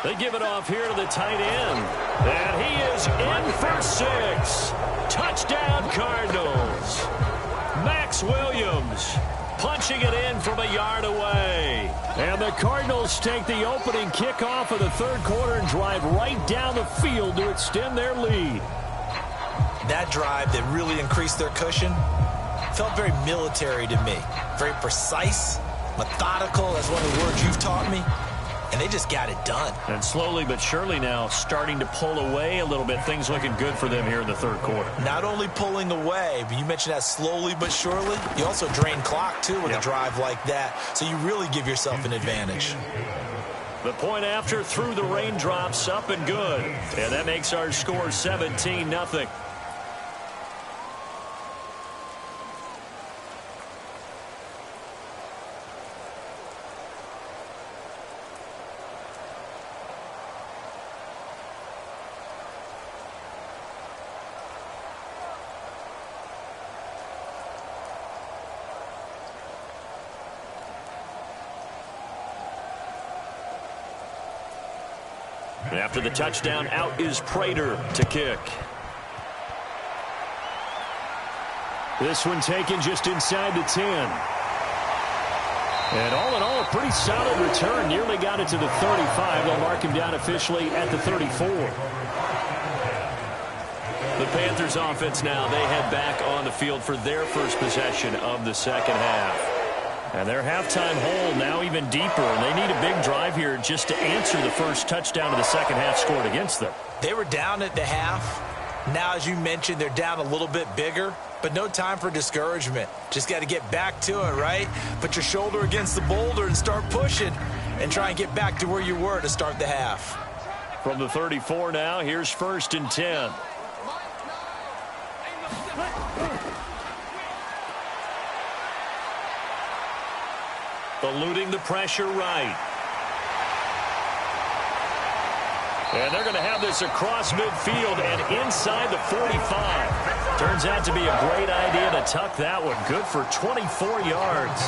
They give it off here to the tight end. And he is in for 6. Touchdown, Cardinals. Max Williams punching it in from a yard away. And the Cardinals take the opening kickoff of the third quarter and drive right down the field to extend their lead. That drive that really increased their cushion felt very military to me. Very precise, methodical, that's one of the words you've taught me. And they just got it done. And slowly but surely now starting to pull away a little bit. Things looking good for them here in the third quarter. Not only pulling away, but you mentioned that slowly but surely. You also drain clock, too, with a drive like that. So you really give yourself an advantage. The point after through the raindrops, up and good. And that makes our score 17-0. After the touchdown, out is Prater to kick. This one taken just inside the 10. And all in all, a pretty solid return. Nearly got it to the 35. They'll mark him down officially at the 34. The Panthers offense now, they head back on the field for their first possession of the second half. And their halftime hole now even deeper, and they need a big drive here just to answer the first touchdown of the second half scored against them. They were down at the half. Now, as you mentioned, they're down a little bit bigger, but no time for discouragement. Just got to get back to it, right? Put your shoulder against the boulder and start pushing and try and get back to where you were to start the half. From the 34 now, here's 1st and 10. Eluding the pressure right. And they're going to have this across midfield and inside the 45. Turns out to be a great idea to tuck that one. Good for 24 yards.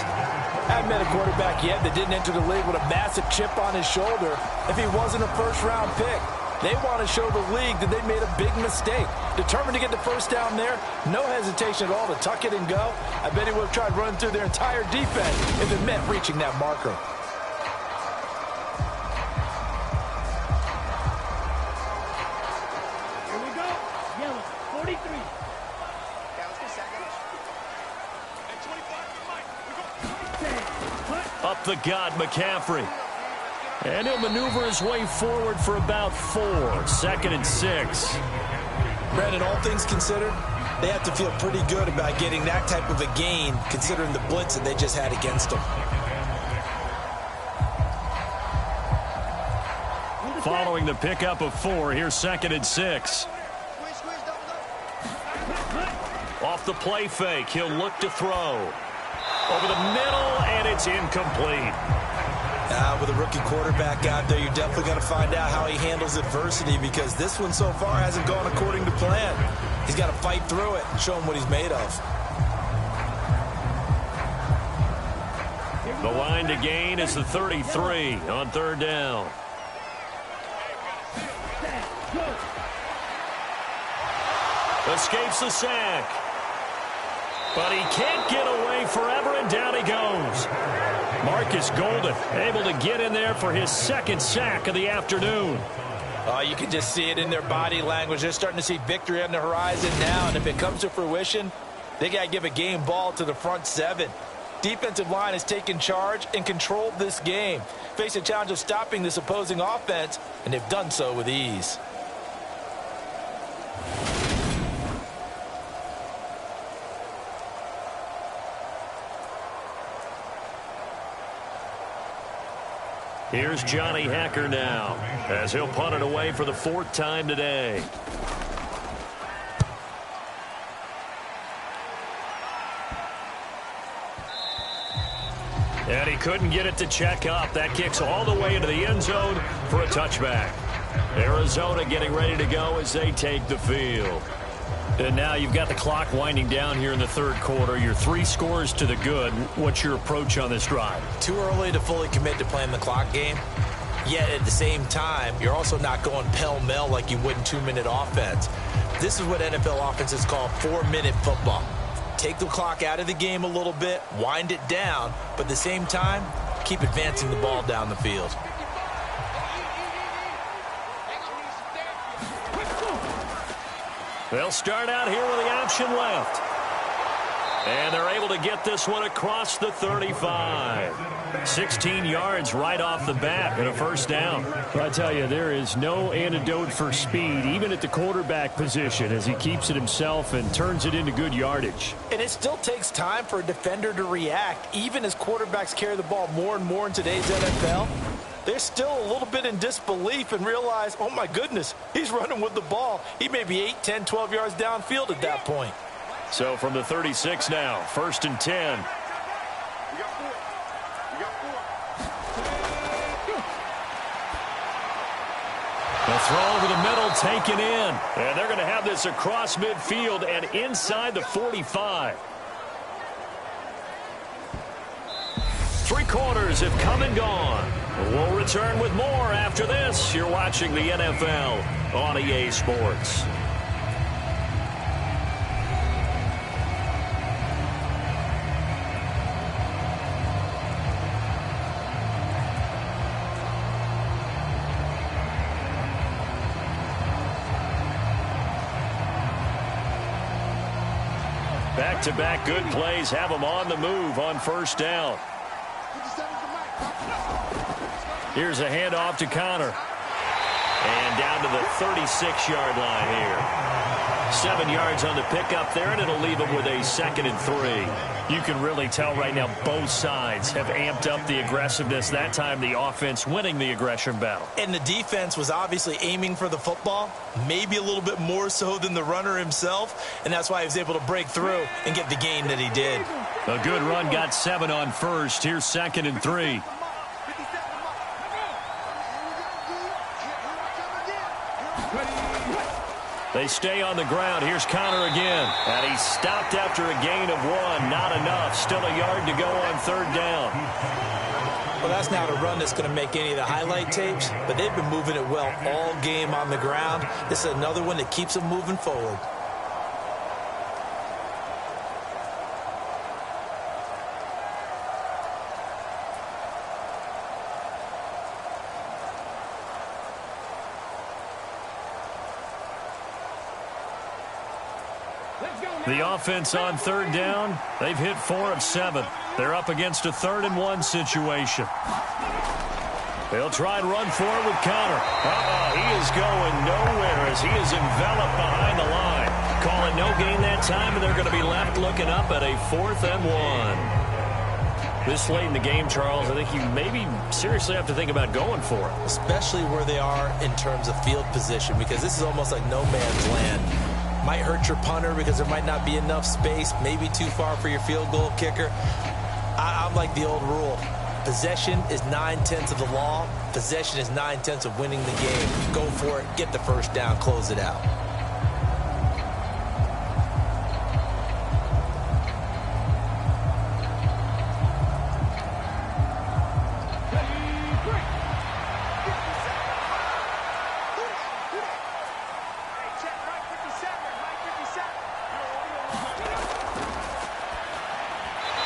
Haven't met a quarterback yet that didn't enter the league with a massive chip on his shoulder if he wasn't a first-round pick. They want to show the league that they made a big mistake. Determined to get the first down there, no hesitation at all to tuck it and go. I bet he would have tried running through their entire defense if it meant reaching that marker. Here we go. Yellow, 43. Up the gut, McCaffrey. And he'll maneuver his way forward for about 4. 2nd and 6. Brandon, all things considered, they have to feel pretty good about getting that type of a gain considering the blitz that they just had against them. Following the pickup of 4, here's 2nd and 6. Off the play fake, he'll look to throw. Over the middle, and it's incomplete. With a rookie quarterback out there, you're definitely going to find out how he handles adversity because this one so far hasn't gone according to plan. He's got to fight through it and show him what he's made of. The line to gain is the 33 on 3rd down. Escapes the sack. But he can't get away forever, and down he goes. Marcus Golden able to get in there for his 2nd sack of the afternoon. You can just see it in their body language. They're starting to see victory on the horizon now, and if it comes to fruition, they got to give a game ball to the front 7. Defensive line has taken charge and controlled this game. Face a challenge of stopping this opposing offense, and they've done so with ease. Here's Johnny Hacker now, as he'll punt it away for the 4th time today. And he couldn't get it to check up. That kicks all the way into the end zone for a touchback. Arizona getting ready to go as they take the field. And now you've got the clock winding down here in the 3rd quarter. You're 3 scores to the good. What's your approach on this drive? Too early to fully commit to playing the clock game. Yet at the same time, you're also not going pell-mell like you would in 2-minute offense. This is what NFL offenses call 4-minute football. Take the clock out of the game a little bit, wind it down, but at the same time, keep advancing the ball down the field. They'll start out here with the option left. And they're able to get this one across the 35. 16 yards right off the bat and a first down. Well, I tell you, there is no antidote for speed, even at the quarterback position, as he keeps it himself and turns it into good yardage. And it still takes time for a defender to react, even as quarterbacks carry the ball more and more in today's NFL. They're still a little bit in disbelief and realize, oh my goodness, he's running with the ball. He may be 8, 10, 12 yards downfield at that point. So from the 36 now, 1st and 10. The throw over the middle, taken in. And they're going to have this across midfield and inside the 45. 3 quarters have come and gone. We'll return with more after this. You're watching the NFL on EA Sports. Back-to-back good plays have them on the move on first down. Here's a handoff to Connor. And down to the 36-yard line here. 7 yards on the pickup there, and it'll leave them with a 2nd and 3. You can really tell right now both sides have amped up the aggressiveness. That time the offense winning the aggression battle. And the defense was obviously aiming for the football, maybe a little bit more so than the runner himself, and that's why he was able to break through and get the gain that he did. A good run, got 7 on first. Here's 2nd and 3. They stay on the ground. Here's Connor again. And he stopped after a gain of 1. Not enough. Still a yard to go on 3rd down. Well, that's not a run that's going to make any of the highlight tapes, but they've been moving it well all game on the ground. This is another one that keeps them moving forward. The offense on 3rd down, they've hit 4 of 7. They're up against a 3rd and 1 situation. They'll try and run for it with Connor. He is going nowhere as he is enveloped behind the line. Call it no gain that time, and they're going to be left looking up at a 4th and 1. This late in the game, Charles, I think you maybe seriously have to think about going for it. Especially where they are in terms of field position, because this is almost like no man's land. Might hurt your punter because there might not be enough space, maybe too far for your field goal kicker. I'm like the old rule. Possession is 9/10 of the law. Possession is 9/10 of winning the game. Go for it, get the first down, close it out.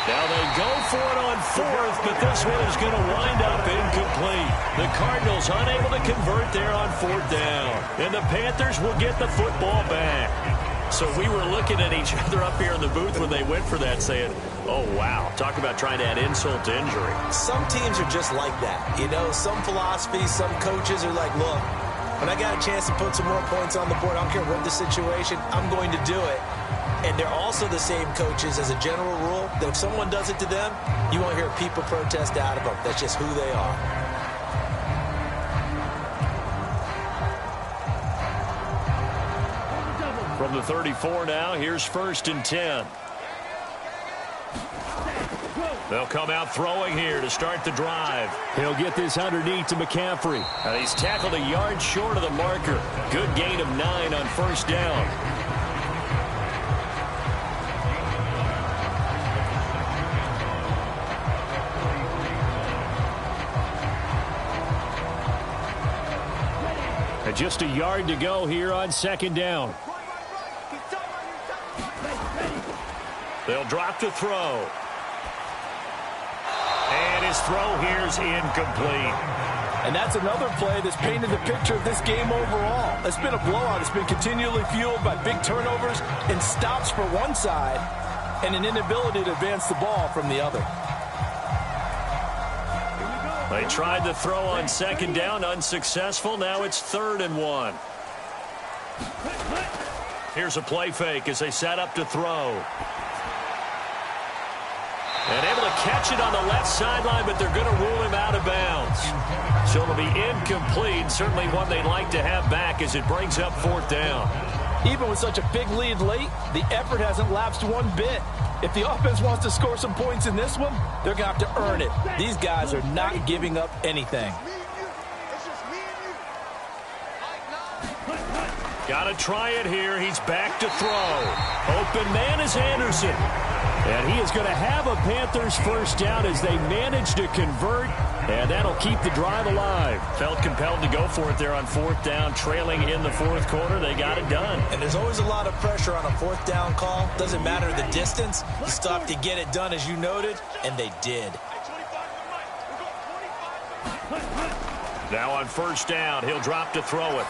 Now they go for it on 4th, but this one is going to wind up incomplete. The Cardinals unable to convert there on 4th down. And the Panthers will get the football back. So we were looking at each other up here in the booth when they went for that saying, oh, wow, talk about trying to add insult to injury. Some teams are just like that. You know, some philosophies, some coaches are like, look, when I got a chance to put some more points on the board, I don't care what the situation, I'm going to do it. And they're also the same coaches as a general rule that if someone does it to them, you won't hear people protest out of them. That's just who they are. From the 34 now, here's 1st and 10. They'll come out throwing here to start the drive. He'll get this underneath to McCaffrey. And he's tackled a yard short of the marker. Good gain of 9 on 1st down. And just a yard to go here on second down. They'll drop to throw. And his throw here's incomplete. And that's another play that's painted the picture of this game overall. It's been a blowout. It's been continually fueled by big turnovers and stops for one side and an inability to advance the ball from the other. They tried to throw on second down, unsuccessful. Now it's 3rd and 1. Here's a play fake as they set up to throw. And able to catch it on the left sideline, but they're going to rule him out of bounds. So it'll be incomplete, certainly one they'd like to have back as it brings up 4th down. Even with such a big lead late, the effort hasn't lapsed one bit. If the offense wants to score some points in this one, they're going to have to earn it. These guys are not giving up anything. Got to try it here. He's back to throw. Open man is Anderson. And he is going to have a Panthers first down as they manage to convert, and that'll keep the drive alive. Felt compelled to go for it there on 4th down, trailing in the 4th quarter. They got it done. And there's always a lot of pressure on a 4th down call. Doesn't matter the distance. You still have to get it done, as you noted, and they did. Now on 1st down, he'll drop to throw it.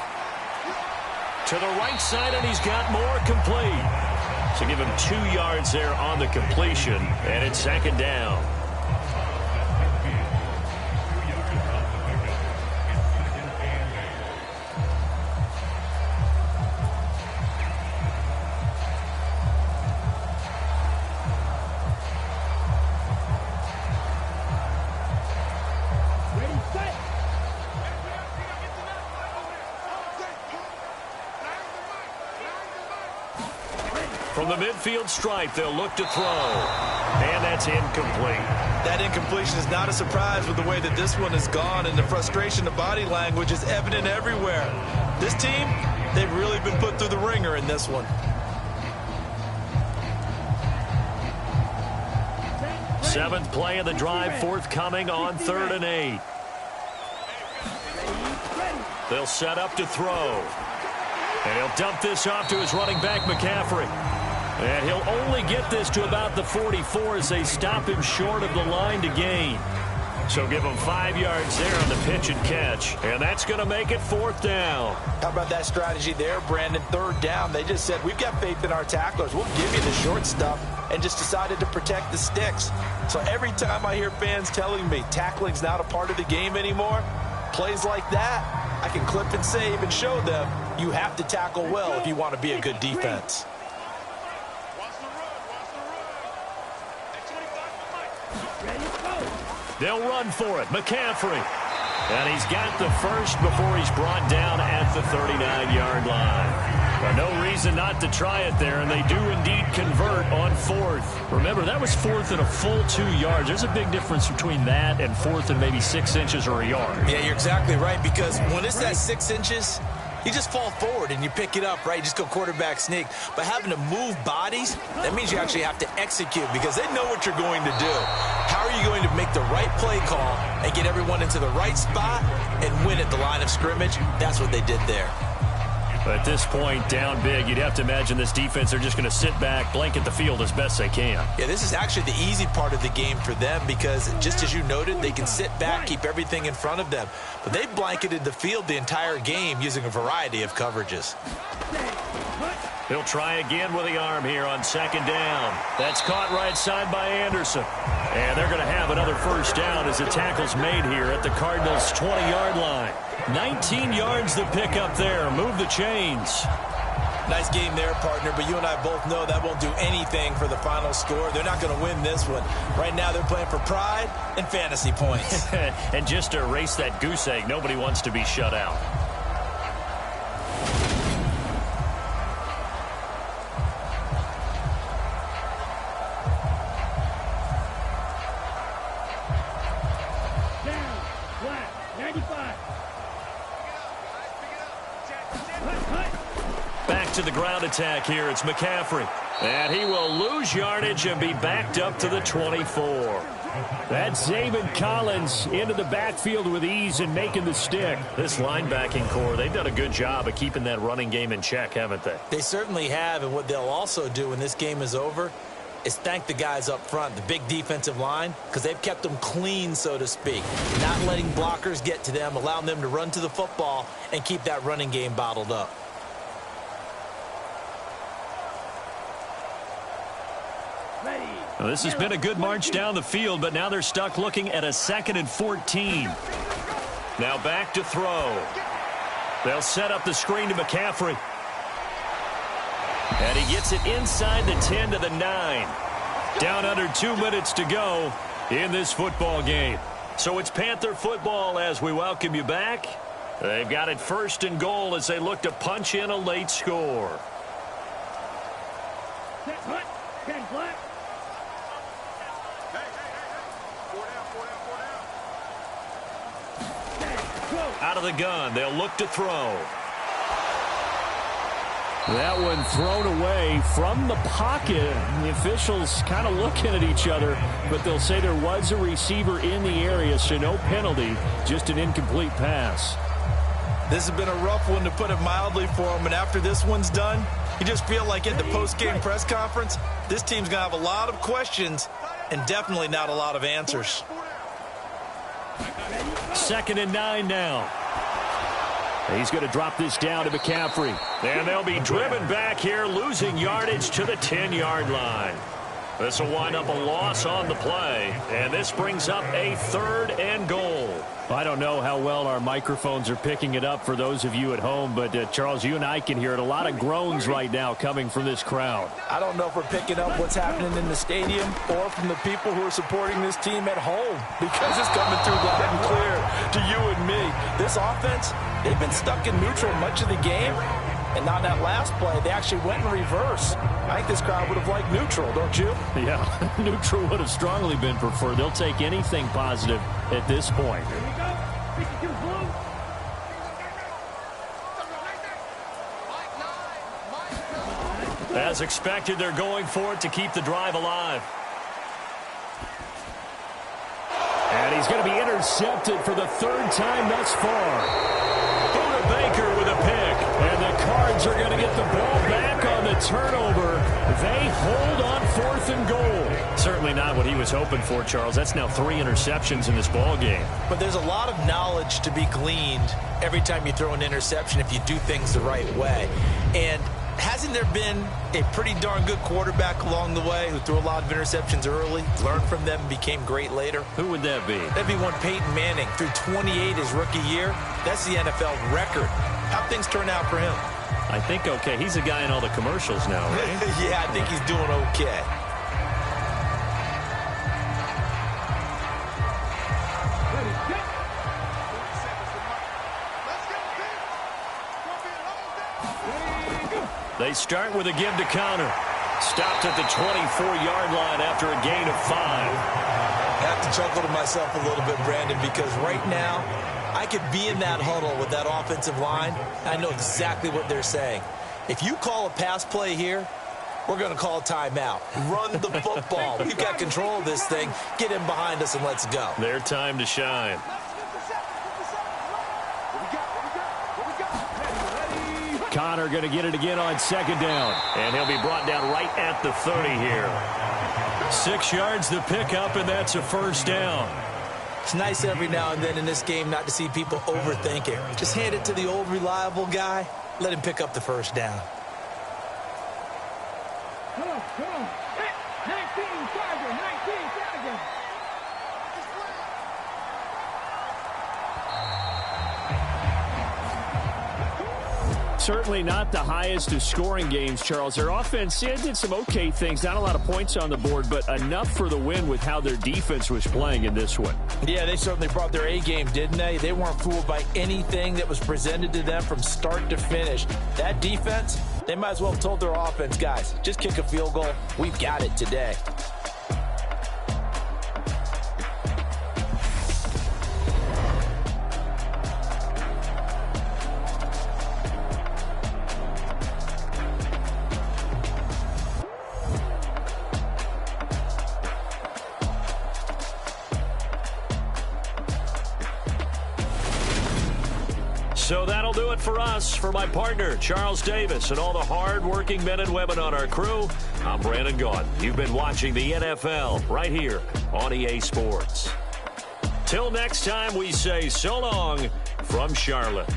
To the right side, and he's got more, complete. So give him 2 yards there on the completion, and it's 2nd down. From the midfield stripe, they'll look to throw. And that's incomplete. That incompletion is not a surprise with the way that this one has gone, and the frustration of body language is evident everywhere. This team, they've really been put through the ringer in this one. 7th play of the drive, forthcoming on 3rd and 8. They'll set up to throw. And he'll dump this off to his running back, McCaffrey. And he'll only get this to about the 44 as they stop him short of the line to gain. So give him 5 yards there on the pitch and catch. And that's going to make it 4th down. How about that strategy there, Brandon? 3rd down. They just said, we've got faith in our tacklers. We'll give you the short stuff, and just decided to protect the sticks. So every time I hear fans telling me tackling's not a part of the game anymore, plays like that, I can clip and save and show them you have to tackle well if you want to be a good defense. They'll run for it. McCaffrey. And he's got the first before he's brought down at the 39-yard line. But no reason not to try it there, and they do indeed convert on 4th. Remember, that was 4th and a full 2 yards. There's a big difference between that and 4th and maybe 6 inches or a yard. Yeah, you're exactly right, because when it's that 6 inches, you just fall forward and you pick it up, right? You just go quarterback sneak. But having to move bodies, that means you actually have to execute because they know what you're going to do. How are you going to make the right play call and get everyone into the right spot and win at the line of scrimmage? That's what they did there. At this point, down big, you'd have to imagine this defense, they're just going to sit back, blanket the field as best they can. Yeah, this is actually the easy part of the game for them because, just as you noted, they can sit back, keep everything in front of them. But they blanketed the field the entire game using a variety of coverages. He'll try again with the arm here on 2nd down. That's caught right side by Anderson. And they're going to have another first down as the tackle's made here at the Cardinals' 20-yard line. 19 yards to pick up there. Move the chains. Nice game there, partner, but you and I both know that won't do anything for the final score. They're not going to win this one. Right now they're playing for pride and fantasy points. And just to erase that goose egg, nobody wants to be shut out. Back to the ground attack here. It's McCaffrey. And he will lose yardage and be backed up to the 24. That's Zaven Collins into the backfield with ease and making the stick. This linebacking core, they've done a good job of keeping that running game in check, haven't they? They certainly have, and what they'll also do when this game is over is thank the guys up front, the big defensive line, because they've kept them clean, so to speak. Not letting blockers get to them, allowing them to run to the football and keep that running game bottled up. Well, this has been a good march down the field, but now they're stuck looking at a 2nd and 14. Now back to throw. They'll set up the screen to McCaffrey. And he gets it inside the 10 to the 9. Down under 2 minutes to go in this football game. So it's Panther football as we welcome you back. They've got it 1st and goal as they look to punch in a late score. Out of the gun, they'll look to throw. That one thrown away from the pocket. The officials kind of looking at each other, but they'll say there was a receiver in the area, so no penalty, just an incomplete pass. This has been a rough one, to put it mildly, for them, and after this one's done, you just feel like at the post-game press conference, this team's going to have a lot of questions and definitely not a lot of answers. 2nd and 9 now. He's going to drop this down to McCaffrey. And they'll be driven back here, losing yardage to the 10-yard line. This will wind up a loss on the play, and this brings up a 3rd and goal. I don't know how well our microphones are picking it up for those of you at home, but Charles, you and I can hear it. A lot of groans right now coming from this crowd. I don't know if we're picking up what's happening in the stadium or from the people who are supporting this team at home, because it's coming through loud and clear to you and me. This offense, they've been stuck in neutral much of the game, and on that last play, they actually went in reverse. I think this crowd would have liked neutral, don't you? Yeah, neutral would have strongly been preferred. They'll take anything positive at this point. As expected, they're going for it to keep the drive alive. And he's going to be intercepted for the 3rd time thus far. Buda Baker with a pick. And the Cards are going to get the ball back on the turnover. They hold on 4th and goal. Certainly not what he was hoping for, Charles. That's now 3 interceptions in this ball game. But there's a lot of knowledge to be gleaned every time you throw an interception if you do things the right way. And hasn't there been a pretty darn good quarterback along the way who threw a lot of interceptions early, learned from them, and became great later? Who would that be? That'd be one Peyton Manning. Threw 28 his rookie year. That's the NFL record. How'd things turn out for him? I think okay. He's a guy in all the commercials now, right? Yeah, I think he's doing okay. They start with a give to Connor. Stopped at the 24-yard line after a gain of 5. I have to chuckle to myself a little bit, Brandon, because right now I could be in that huddle with that offensive line. I know exactly what they're saying. If you call a pass play here, we're going to call a timeout. Run the football. We've got control of this thing. Get in behind us and let's go. Their time to shine. Connor going to get it again on 2nd down. And he'll be brought down right at the 30 here. 6 yards the pickup, and that's a 1st down. It's nice every now and then in this game not to see people overthink it. Just hand it to the old reliable guy. Let him pick up the 1st down. Come on. 19, Tiger, 19, Tiger. Certainly not the highest of scoring games, Charles. Their offense did some okay things. Not a lot of points on the board, but enough for the win with how their defense was playing in this one. Yeah, they certainly brought their A game, didn't they? They weren't fooled by anything that was presented to them from start to finish. That defense, they might as well have told their offense, guys, just kick a field goal. We've got it today. So that'll do it for us. For my partner, Charles Davis, and all the hard-working men and women on our crew, I'm Brandon Gaudin. You've been watching the NFL right here on EA Sports. Till next time, we say so long from Charlotte.